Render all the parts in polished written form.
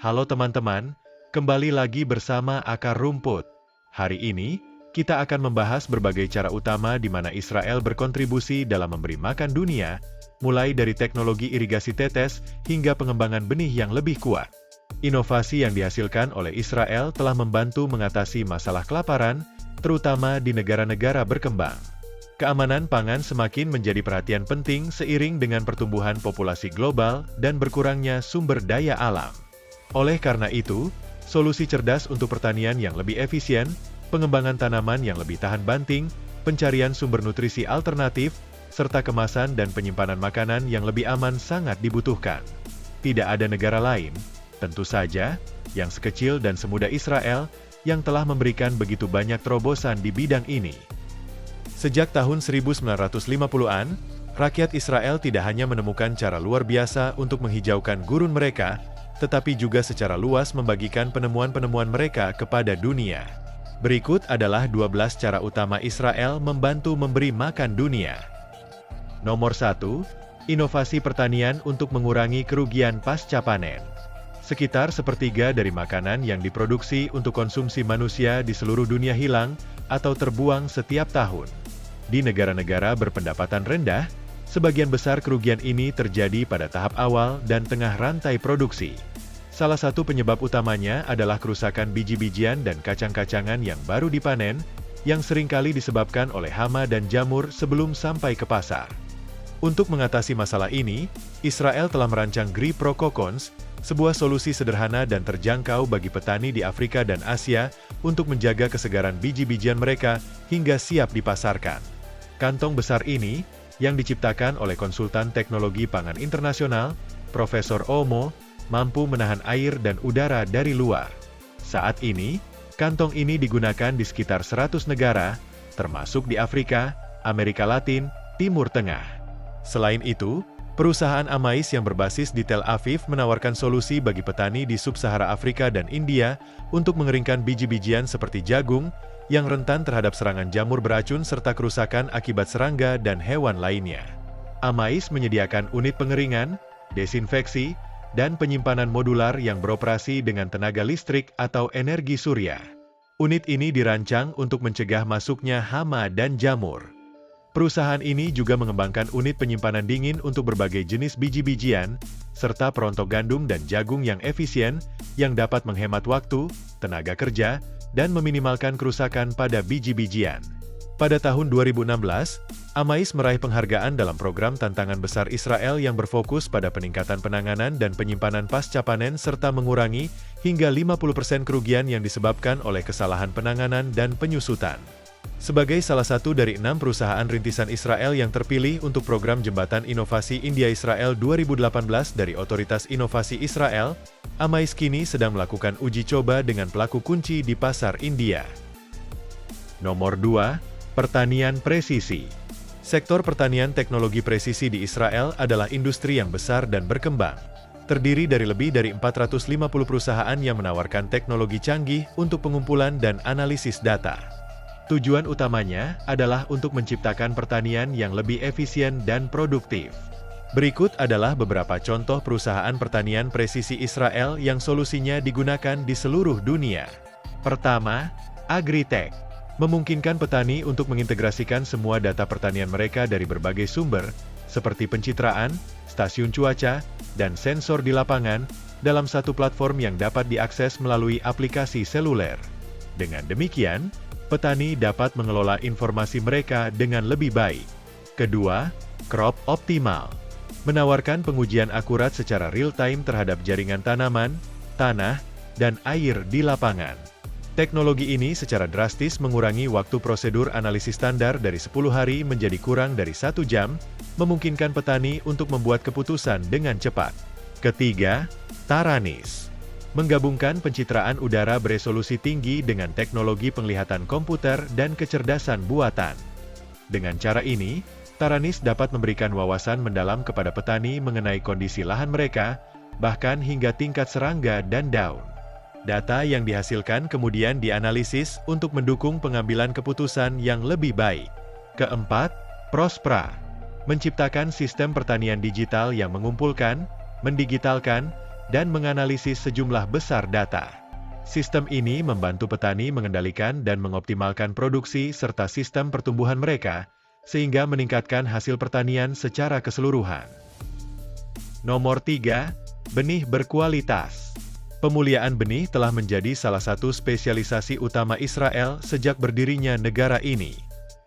Halo teman-teman, kembali lagi bersama Akar Rumput. Hari ini, kita akan membahas berbagai cara utama di mana Israel berkontribusi dalam memberi makan dunia, mulai dari teknologi irigasi tetes hingga pengembangan benih yang lebih kuat. Inovasi yang dihasilkan oleh Israel telah membantu mengatasi masalah kelaparan, terutama di negara-negara berkembang. Keamanan pangan semakin menjadi perhatian penting seiring dengan pertumbuhan populasi global dan berkurangnya sumber daya alam. Oleh karena itu, solusi cerdas untuk pertanian yang lebih efisien, pengembangan tanaman yang lebih tahan banting, pencarian sumber nutrisi alternatif, serta kemasan dan penyimpanan makanan yang lebih aman sangat dibutuhkan. Tidak ada negara lain, tentu saja, yang sekecil dan semudah Israel, yang telah memberikan begitu banyak terobosan di bidang ini. Sejak tahun 1950-an, rakyat Israel tidak hanya menemukan cara luar biasa untuk menghijaukan gurun mereka, tetapi juga secara luas membagikan penemuan-penemuan mereka kepada dunia. Berikut adalah 12 cara utama Israel membantu memberi makan dunia. Nomor 1. Inovasi pertanian untuk mengurangi kerugian pasca panen. Sekitar sepertiga dari makanan yang diproduksi untuk konsumsi manusia di seluruh dunia hilang atau terbuang setiap tahun. Di negara-negara berpendapatan rendah, sebagian besar kerugian ini terjadi pada tahap awal dan tengah rantai produksi. Salah satu penyebab utamanya adalah kerusakan biji-bijian dan kacang-kacangan yang baru dipanen, yang seringkali disebabkan oleh hama dan jamur sebelum sampai ke pasar. Untuk mengatasi masalah ini, Israel telah merancang GRI Pro Cocoons, sebuah solusi sederhana dan terjangkau bagi petani di Afrika dan Asia untuk menjaga kesegaran biji-bijian mereka hingga siap dipasarkan. Kantong besar ini, yang diciptakan oleh konsultan teknologi pangan internasional, Profesor Omo, mampu menahan air dan udara dari luar. Saat ini, kantong ini digunakan di sekitar 100 negara, termasuk di Afrika, Amerika Latin, Timur Tengah. Selain itu, perusahaan Amais yang berbasis di Tel Aviv menawarkan solusi bagi petani di Sub-Sahara Afrika dan India untuk mengeringkan biji-bijian seperti jagung, yang rentan terhadap serangan jamur beracun serta kerusakan akibat serangga dan hewan lainnya. Amais menyediakan unit pengeringan, desinfeksi, dan penyimpanan modular yang beroperasi dengan tenaga listrik atau energi surya. Unit ini dirancang untuk mencegah masuknya hama dan jamur. Perusahaan ini juga mengembangkan unit penyimpanan dingin untuk berbagai jenis biji-bijian, serta perontok gandum dan jagung yang efisien, yang dapat menghemat waktu, tenaga kerja, dan meminimalkan kerusakan pada biji-bijian. Pada tahun 2016, Amais meraih penghargaan dalam program Tantangan Besar Israel yang berfokus pada peningkatan penanganan dan penyimpanan pasca panen serta mengurangi hingga 50% kerugian yang disebabkan oleh kesalahan penanganan dan penyusutan. Sebagai salah satu dari 6 perusahaan rintisan Israel yang terpilih untuk program Jembatan Inovasi India-Israel 2018 dari Otoritas Inovasi Israel, Amais kini sedang melakukan uji coba dengan pelaku kunci di pasar India. Nomor 2. Pertanian presisi. Sektor pertanian teknologi presisi di Israel adalah industri yang besar dan berkembang. Terdiri dari lebih dari 450 perusahaan yang menawarkan teknologi canggih untuk pengumpulan dan analisis data. Tujuan utamanya adalah untuk menciptakan pertanian yang lebih efisien dan produktif. Berikut adalah beberapa contoh perusahaan pertanian presisi Israel yang solusinya digunakan di seluruh dunia. Pertama, Agritech. Memungkinkan petani untuk mengintegrasikan semua data pertanian mereka dari berbagai sumber, seperti pencitraan, stasiun cuaca, dan sensor di lapangan, dalam satu platform yang dapat diakses melalui aplikasi seluler. Dengan demikian, petani dapat mengelola informasi mereka dengan lebih baik. Kedua, Crop Optimal. Menawarkan pengujian akurat secara real-time terhadap jaringan tanaman, tanah, dan air di lapangan. Teknologi ini secara drastis mengurangi waktu prosedur analisis standar dari 10 hari menjadi kurang dari 1 jam, memungkinkan petani untuk membuat keputusan dengan cepat. Ketiga, Taranis. Menggabungkan pencitraan udara beresolusi tinggi dengan teknologi penglihatan komputer dan kecerdasan buatan. Dengan cara ini, Taranis dapat memberikan wawasan mendalam kepada petani mengenai kondisi lahan mereka, bahkan hingga tingkat serangga dan daun. Data yang dihasilkan kemudian dianalisis untuk mendukung pengambilan keputusan yang lebih baik. Keempat, Prospera. Menciptakan sistem pertanian digital yang mengumpulkan, mendigitalkan, dan menganalisis sejumlah besar data. Sistem ini membantu petani mengendalikan dan mengoptimalkan produksi serta sistem pertumbuhan mereka, sehingga meningkatkan hasil pertanian secara keseluruhan. Nomor 3. Benih berkualitas. Pemuliaan benih telah menjadi salah satu spesialisasi utama Israel sejak berdirinya negara ini.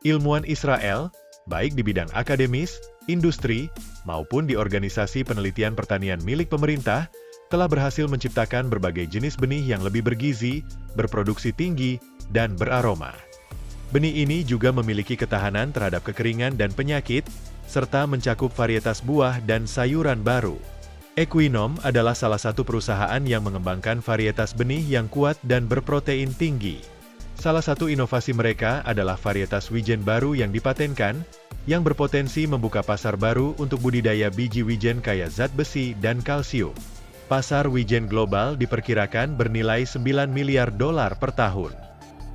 Ilmuwan Israel, baik di bidang akademis, industri, maupun di organisasi penelitian pertanian milik pemerintah, telah berhasil menciptakan berbagai jenis benih yang lebih bergizi, berproduksi tinggi, dan beraroma. Benih ini juga memiliki ketahanan terhadap kekeringan dan penyakit, serta mencakup varietas buah dan sayuran baru. Equinom adalah salah satu perusahaan yang mengembangkan varietas benih yang kuat dan berprotein tinggi. Salah satu inovasi mereka adalah varietas wijen baru yang dipatenkan, yang berpotensi membuka pasar baru untuk budidaya biji wijen kaya zat besi dan kalsium. Pasar wijen global diperkirakan bernilai $9 miliar per tahun.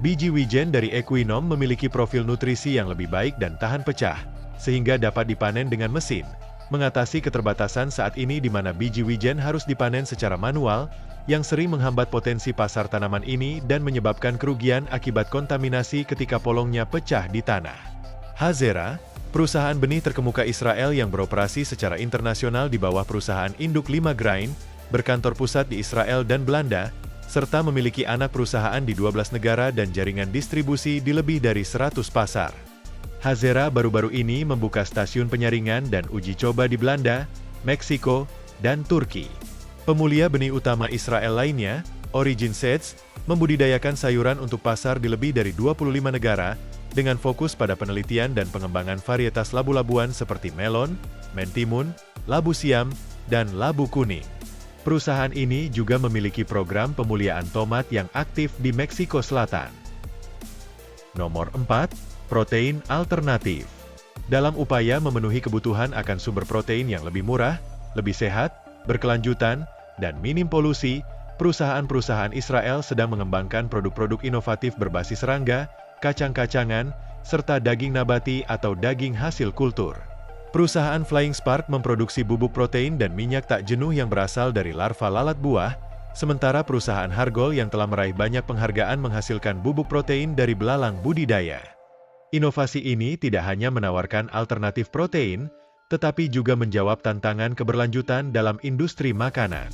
Biji wijen dari Equinom memiliki profil nutrisi yang lebih baik dan tahan pecah, sehingga dapat dipanen dengan mesin, mengatasi keterbatasan saat ini di mana biji wijen harus dipanen secara manual, yang sering menghambat potensi pasar tanaman ini dan menyebabkan kerugian akibat kontaminasi ketika polongnya pecah di tanah. Hazera, perusahaan benih terkemuka Israel yang beroperasi secara internasional di bawah perusahaan induk 5 Grain, berkantor pusat di Israel dan Belanda, serta memiliki anak perusahaan di 12 negara dan jaringan distribusi di lebih dari 100 pasar. Hazera baru-baru ini membuka stasiun penyaringan dan uji coba di Belanda, Meksiko, dan Turki. Pemulia benih utama Israel lainnya, Origin Seeds, membudidayakan sayuran untuk pasar di lebih dari 25 negara, dengan fokus pada penelitian dan pengembangan varietas labu-labuan seperti melon, mentimun, labu siam, dan labu kuning. Perusahaan ini juga memiliki program pemuliaan tomat yang aktif di Meksiko Selatan. Nomor 4. Protein alternatif. Dalam upaya memenuhi kebutuhan akan sumber protein yang lebih murah, lebih sehat, berkelanjutan, dan minim polusi, perusahaan-perusahaan Israel sedang mengembangkan produk-produk inovatif berbasis serangga, kacang-kacangan, serta daging nabati atau daging hasil kultur. Perusahaan Flying Spark memproduksi bubuk protein dan minyak tak jenuh yang berasal dari larva lalat buah, sementara perusahaan Hargol yang telah meraih banyak penghargaan menghasilkan bubuk protein dari belalang budidaya. Inovasi ini tidak hanya menawarkan alternatif protein, tetapi juga menjawab tantangan keberlanjutan dalam industri makanan.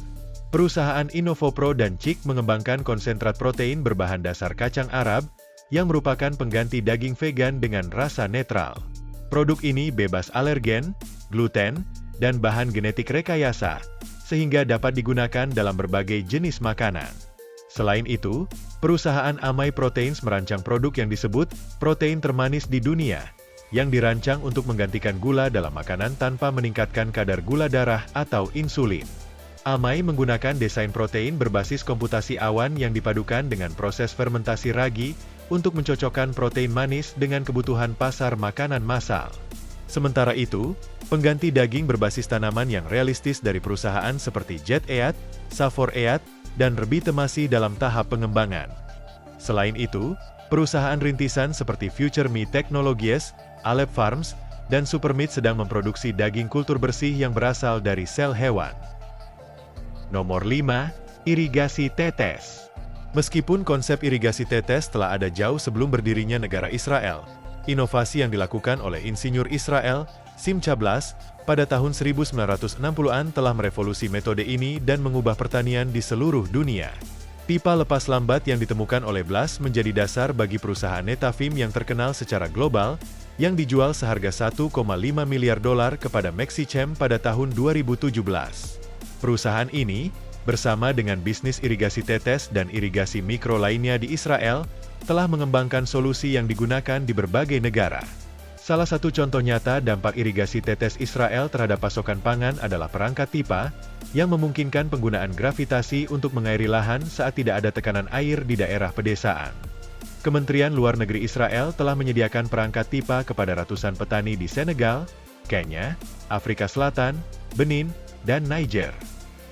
Perusahaan Innovopro dan Chick mengembangkan konsentrat protein berbahan dasar kacang Arab, yang merupakan pengganti daging vegan dengan rasa netral. Produk ini bebas alergen, gluten, dan bahan genetik rekayasa, sehingga dapat digunakan dalam berbagai jenis makanan. Selain itu, perusahaan Amai Proteins merancang produk yang disebut protein termanis di dunia, yang dirancang untuk menggantikan gula dalam makanan tanpa meningkatkan kadar gula darah atau insulin. Amai menggunakan desain protein berbasis komputasi awan yang dipadukan dengan proses fermentasi ragi untuk mencocokkan protein manis dengan kebutuhan pasar makanan massal. Sementara itu, pengganti daging berbasis tanaman yang realistis dari perusahaan seperti Jet Eat, Safor Eat, dan Rebite masih dalam tahap pengembangan. Selain itu, perusahaan rintisan seperti Future Meat Technologies, Alep Farms, dan Supermeat sedang memproduksi daging kultur bersih yang berasal dari sel hewan. Nomor 5. Irigasi tetes. Meskipun konsep irigasi tetes telah ada jauh sebelum berdirinya negara Israel, inovasi yang dilakukan oleh insinyur Israel, Simcha Blas, pada tahun 1960-an telah merevolusi metode ini dan mengubah pertanian di seluruh dunia. Pipa lepas lambat yang ditemukan oleh Blas menjadi dasar bagi perusahaan Netafim yang terkenal secara global, yang dijual seharga $1,5 miliar kepada Mexichem pada tahun 2017. Perusahaan ini, bersama dengan bisnis irigasi tetes dan irigasi mikro lainnya di Israel, telah mengembangkan solusi yang digunakan di berbagai negara. Salah satu contoh nyata dampak irigasi tetes Israel terhadap pasokan pangan adalah perangkat pipa, yang memungkinkan penggunaan gravitasi untuk mengairi lahan saat tidak ada tekanan air di daerah pedesaan. Kementerian Luar Negeri Israel telah menyediakan perangkat pipa kepada ratusan petani di Senegal, Kenya, Afrika Selatan, Benin, dan Niger.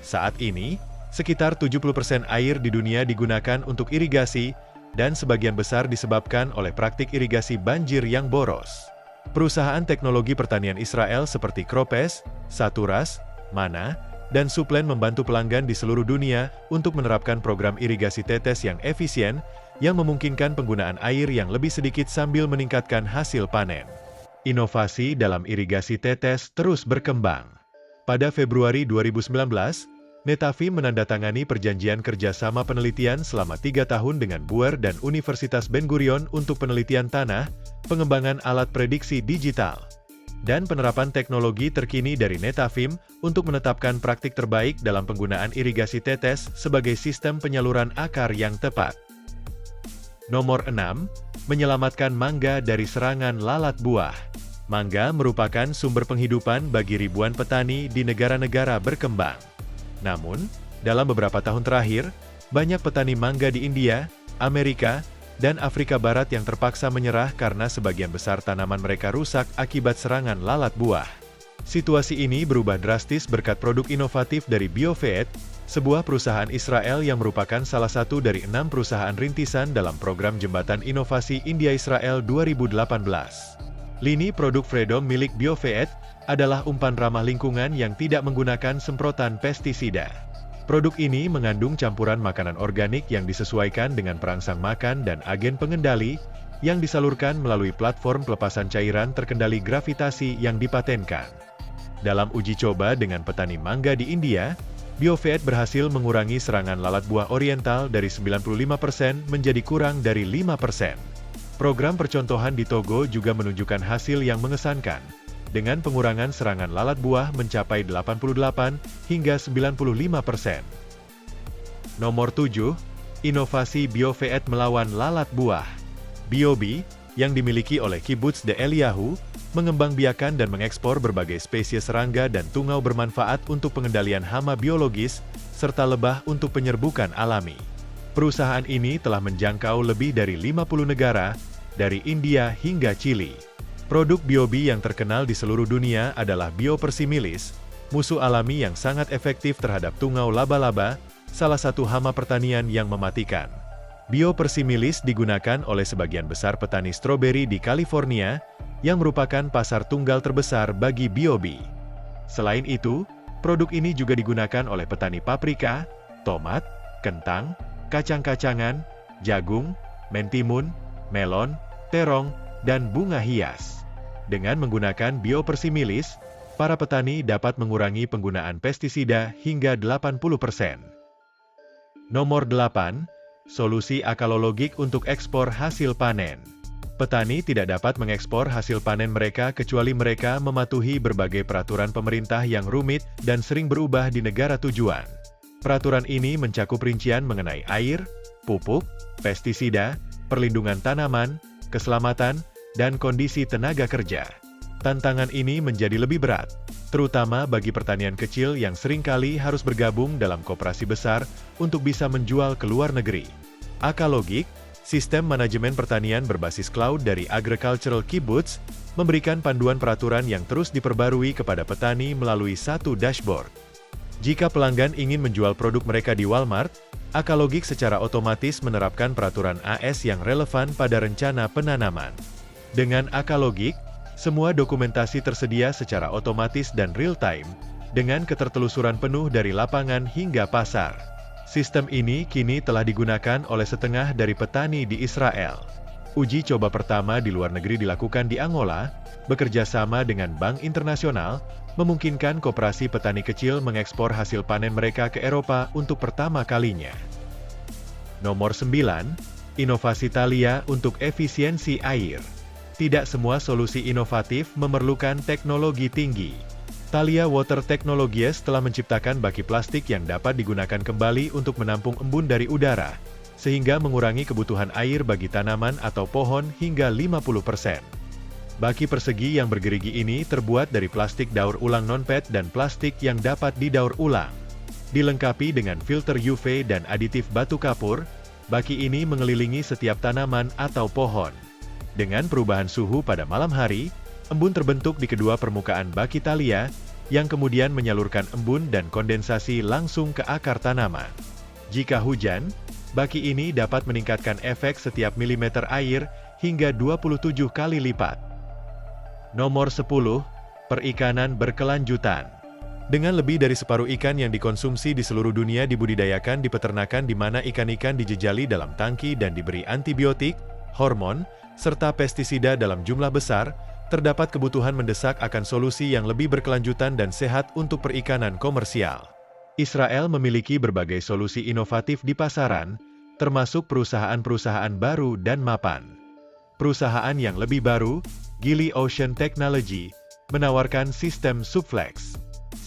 Saat ini, sekitar 70% air di dunia digunakan untuk irigasi, dan sebagian besar disebabkan oleh praktik irigasi banjir yang boros. Perusahaan teknologi pertanian Israel seperti Cropes, Saturas, Mana, dan Suplen membantu pelanggan di seluruh dunia untuk menerapkan program irigasi tetes yang efisien, yang memungkinkan penggunaan air yang lebih sedikit sambil meningkatkan hasil panen. Inovasi dalam irigasi tetes terus berkembang. Pada Februari 2019, Netafim menandatangani perjanjian kerjasama penelitian selama 3 tahun dengan BUER dan Universitas Ben Gurion untuk penelitian tanah, pengembangan alat prediksi digital, dan penerapan teknologi terkini dari Netafim untuk menetapkan praktik terbaik dalam penggunaan irigasi tetes sebagai sistem penyaluran akar yang tepat. Nomor 6. Menyelamatkan mangga dari serangan lalat buah. Mangga merupakan sumber penghidupan bagi ribuan petani di negara-negara berkembang. Namun, dalam beberapa tahun terakhir, banyak petani mangga di India, Amerika, dan Afrika Barat yang terpaksa menyerah karena sebagian besar tanaman mereka rusak akibat serangan lalat buah. Situasi ini berubah drastis berkat produk inovatif dari BioVet, sebuah perusahaan Israel yang merupakan salah satu dari 6 perusahaan rintisan dalam program Jembatan Inovasi India-Israel 2018. Lini produk Freedom milik BioVet adalah umpan ramah lingkungan yang tidak menggunakan semprotan pestisida. Produk ini mengandung campuran makanan organik yang disesuaikan dengan perangsang makan dan agen pengendali, yang disalurkan melalui platform pelepasan cairan terkendali gravitasi yang dipatenkan. Dalam uji coba dengan petani mangga di India, BioVet berhasil mengurangi serangan lalat buah oriental dari 95% menjadi kurang dari 5%. Program percontohan di Togo juga menunjukkan hasil yang mengesankan, dengan pengurangan serangan lalat buah mencapai 88 hingga 95%. Nomor 7. Inovasi BioVet melawan lalat buah. Biobi, yang dimiliki oleh Kibbutz De Eliyahu, mengembangbiakan dan mengekspor berbagai spesies serangga dan tungau bermanfaat untuk pengendalian hama biologis, serta lebah untuk penyerbukan alami. Perusahaan ini telah menjangkau lebih dari 50 negara, dari India hingga Chili. Produk Biobi yang terkenal di seluruh dunia adalah Biopersimilis, musuh alami yang sangat efektif terhadap tungau laba-laba, salah satu hama pertanian yang mematikan. Biopersimilis digunakan oleh sebagian besar petani stroberi di California, yang merupakan pasar tunggal terbesar bagi Biobi. Selain itu, produk ini juga digunakan oleh petani paprika, tomat, kentang, kacang-kacangan, jagung, mentimun, melon, terong, dan bunga hias. Dengan menggunakan Biopersimilis, para petani dapat mengurangi penggunaan pestisida hingga 80%. Nomor 8. Solusi akalologik untuk ekspor hasil panen. Petani tidak dapat mengekspor hasil panen mereka kecuali mereka mematuhi berbagai peraturan pemerintah yang rumit dan sering berubah di negara tujuan. Peraturan ini mencakup rincian mengenai air, pupuk, pestisida, perlindungan tanaman, keselamatan, dan kondisi tenaga kerja. Tantangan ini menjadi lebih berat, terutama bagi pertanian kecil yang seringkali harus bergabung dalam koperasi besar untuk bisa menjual ke luar negeri. Akalogik, sistem manajemen pertanian berbasis cloud dari Agricultural Kibbutz, memberikan panduan peraturan yang terus diperbarui kepada petani melalui satu dashboard. Jika pelanggan ingin menjual produk mereka di Walmart, Akalogik secara otomatis menerapkan peraturan AS yang relevan pada rencana penanaman. Dengan Akalogik, semua dokumentasi tersedia secara otomatis dan real-time, dengan ketertelusuran penuh dari lapangan hingga pasar. Sistem ini kini telah digunakan oleh setengah dari petani di Israel. Uji coba pertama di luar negeri dilakukan di Angola, bekerja sama dengan Bank Internasional, memungkinkan koperasi petani kecil mengekspor hasil panen mereka ke Eropa untuk pertama kalinya. Nomor 9. Inovasi Thalia untuk efisiensi air. Tidak semua solusi inovatif memerlukan teknologi tinggi. Thalia Water Technologies telah menciptakan baki plastik yang dapat digunakan kembali untuk menampung embun dari udara, sehingga mengurangi kebutuhan air bagi tanaman atau pohon hingga 50%. Baki persegi yang bergerigi ini terbuat dari plastik daur ulang non-PET dan plastik yang dapat didaur ulang. Dilengkapi dengan filter UV dan aditif batu kapur, baki ini mengelilingi setiap tanaman atau pohon. Dengan perubahan suhu pada malam hari, embun terbentuk di kedua permukaan baki Thalia, yang kemudian menyalurkan embun dan kondensasi langsung ke akar tanaman. Jika hujan, baki ini dapat meningkatkan efek setiap milimeter air hingga 27 kali lipat. Nomor 10. Perikanan berkelanjutan. Dengan lebih dari separuh ikan yang dikonsumsi di seluruh dunia dibudidayakan di peternakan di mana ikan-ikan dijejali dalam tangki dan diberi antibiotik, hormon, serta pestisida dalam jumlah besar, terdapat kebutuhan mendesak akan solusi yang lebih berkelanjutan dan sehat untuk perikanan komersial. Israel memiliki berbagai solusi inovatif di pasaran, termasuk perusahaan-perusahaan baru dan mapan. Perusahaan yang lebih baru, Gili Ocean Technology, menawarkan sistem Subflex.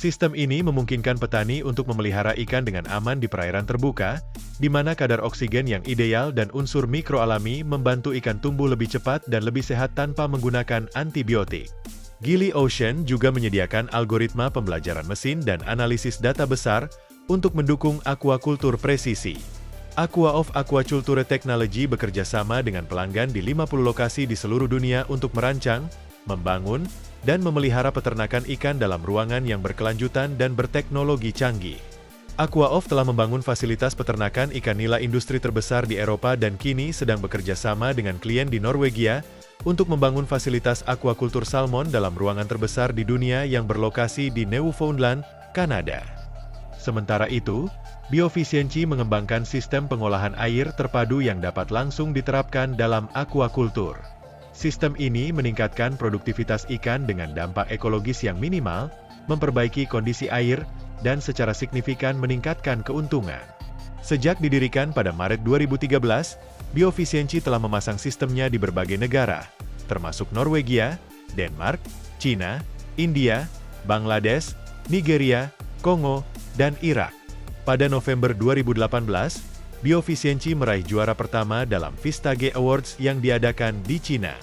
Sistem ini memungkinkan petani untuk memelihara ikan dengan aman di perairan terbuka, di mana kadar oksigen yang ideal dan unsur mikroalami membantu ikan tumbuh lebih cepat dan lebih sehat tanpa menggunakan antibiotik. Gili Ocean juga menyediakan algoritma pembelajaran mesin dan analisis data besar untuk mendukung aquaculture presisi. Aqua of Aquaculture Technology bekerja sama dengan pelanggan di 50 lokasi di seluruh dunia untuk merancang, membangun, dan memelihara peternakan ikan dalam ruangan yang berkelanjutan dan berteknologi canggih. Aqua of telah membangun fasilitas peternakan ikan nila industri terbesar di Eropa dan kini sedang bekerja sama dengan klien di Norwegia untuk membangun fasilitas aquaculture salmon dalam ruangan terbesar di dunia yang berlokasi di Newfoundland, Kanada. Sementara itu, Biofisiensi mengembangkan sistem pengolahan air terpadu yang dapat langsung diterapkan dalam aquaculture. Sistem ini meningkatkan produktivitas ikan dengan dampak ekologis yang minimal, memperbaiki kondisi air, dan secara signifikan meningkatkan keuntungan. Sejak didirikan pada Maret 2013, Biofisiensi telah memasang sistemnya di berbagai negara, termasuk Norwegia, Denmark, China, India, Bangladesh, Nigeria, Kongo, dan Irak. Pada November 2018, Biofisiensi meraih juara pertama dalam Vistage Awards yang diadakan di Cina.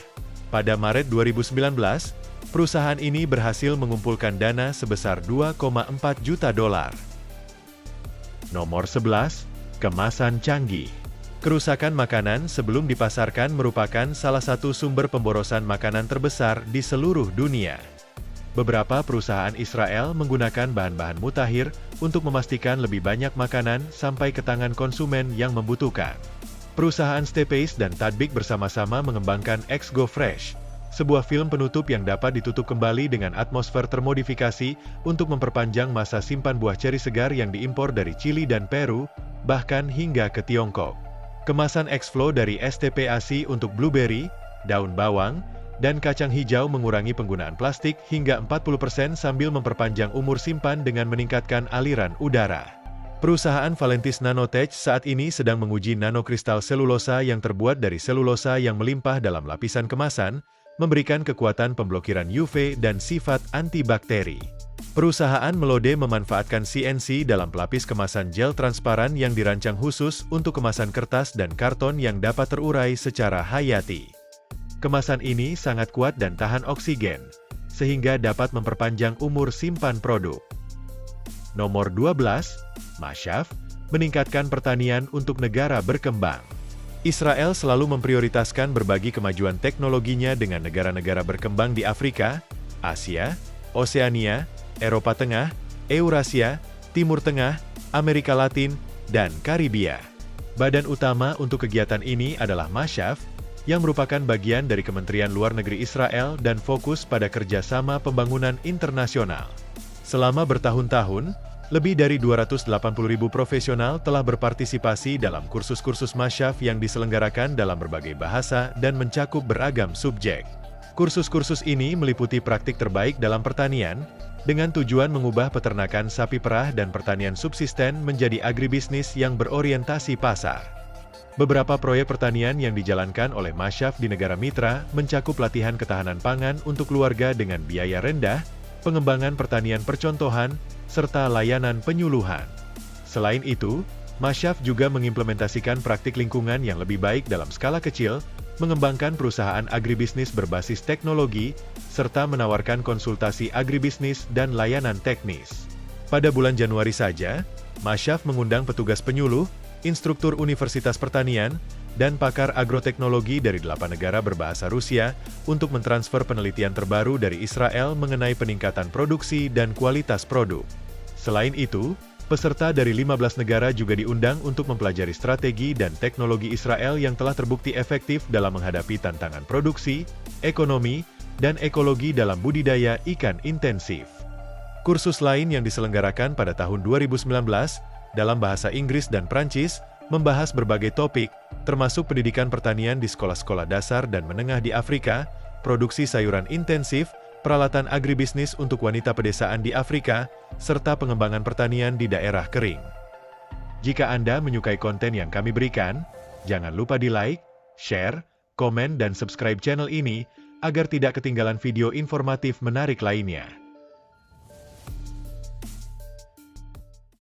Pada Maret 2019, perusahaan ini berhasil mengumpulkan dana sebesar $2,4 juta. Nomor 11, kemasan canggih. Kerusakan makanan sebelum dipasarkan merupakan salah satu sumber pemborosan makanan terbesar di seluruh dunia. Beberapa perusahaan Israel menggunakan bahan-bahan mutakhir untuk memastikan lebih banyak makanan sampai ke tangan konsumen yang membutuhkan. Perusahaan Stepace dan Tadbik bersama-sama mengembangkan X-Go Fresh, sebuah film penutup yang dapat ditutup kembali dengan atmosfer termodifikasi untuk memperpanjang masa simpan buah ceri segar yang diimpor dari Chili dan Peru, bahkan hingga ke Tiongkok. Kemasan X-Flow dari STPAC untuk blueberry, daun bawang, dan kacang hijau mengurangi penggunaan plastik hingga 40% sambil memperpanjang umur simpan dengan meningkatkan aliran udara. Perusahaan Valentis Nanotech saat ini sedang menguji nanokristal selulosa yang terbuat dari selulosa yang melimpah dalam lapisan kemasan, memberikan kekuatan pemblokiran UV dan sifat antibakteri. Perusahaan Melode memanfaatkan CNC dalam pelapis kemasan gel transparan yang dirancang khusus untuk kemasan kertas dan karton yang dapat terurai secara hayati. Kemasan ini sangat kuat dan tahan oksigen, sehingga dapat memperpanjang umur simpan produk. Nomor 12, Masyaf, meningkatkan pertanian untuk negara berkembang. Israel selalu memprioritaskan berbagi kemajuan teknologinya dengan negara-negara berkembang di Afrika, Asia, Oseania, Eropa Tengah, Eurasia, Timur Tengah, Amerika Latin, dan Karibia. Badan utama untuk kegiatan ini adalah Masyaf, yang merupakan bagian dari Kementerian Luar Negeri Israel dan fokus pada kerjasama pembangunan internasional. Selama bertahun-tahun, lebih dari 280.000 profesional telah berpartisipasi dalam kursus-kursus Masyaf yang diselenggarakan dalam berbagai bahasa dan mencakup beragam subjek. Kursus-kursus ini meliputi praktik terbaik dalam pertanian, dengan tujuan mengubah peternakan sapi perah dan pertanian subsisten menjadi agribisnis yang berorientasi pasar. Beberapa proyek pertanian yang dijalankan oleh Masyaf di negara mitra mencakup latihan ketahanan pangan untuk keluarga dengan biaya rendah, pengembangan pertanian percontohan, serta layanan penyuluhan. Selain itu, Masyaf juga mengimplementasikan praktik lingkungan yang lebih baik dalam skala kecil, mengembangkan perusahaan agribisnis berbasis teknologi, serta menawarkan konsultasi agribisnis dan layanan teknis. Pada bulan Januari saja, Masyaf mengundang petugas penyuluh, instruktur Universitas Pertanian, dan pakar agroteknologi dari 8 negara berbahasa Rusia untuk mentransfer penelitian terbaru dari Israel mengenai peningkatan produksi dan kualitas produk. Selain itu, peserta dari 15 negara juga diundang untuk mempelajari strategi dan teknologi Israel yang telah terbukti efektif dalam menghadapi tantangan produksi, ekonomi, dan ekologi dalam budidaya ikan intensif. Kursus lain yang diselenggarakan pada tahun 2019 dalam bahasa Inggris dan Prancis membahas berbagai topik, termasuk pendidikan pertanian di sekolah-sekolah dasar dan menengah di Afrika, produksi sayuran intensif, peralatan agribisnis untuk wanita pedesaan di Afrika, serta pengembangan pertanian di daerah kering. Jika Anda menyukai konten yang kami berikan, jangan lupa di like, share, komen dan subscribe channel ini agar tidak ketinggalan video informatif menarik lainnya.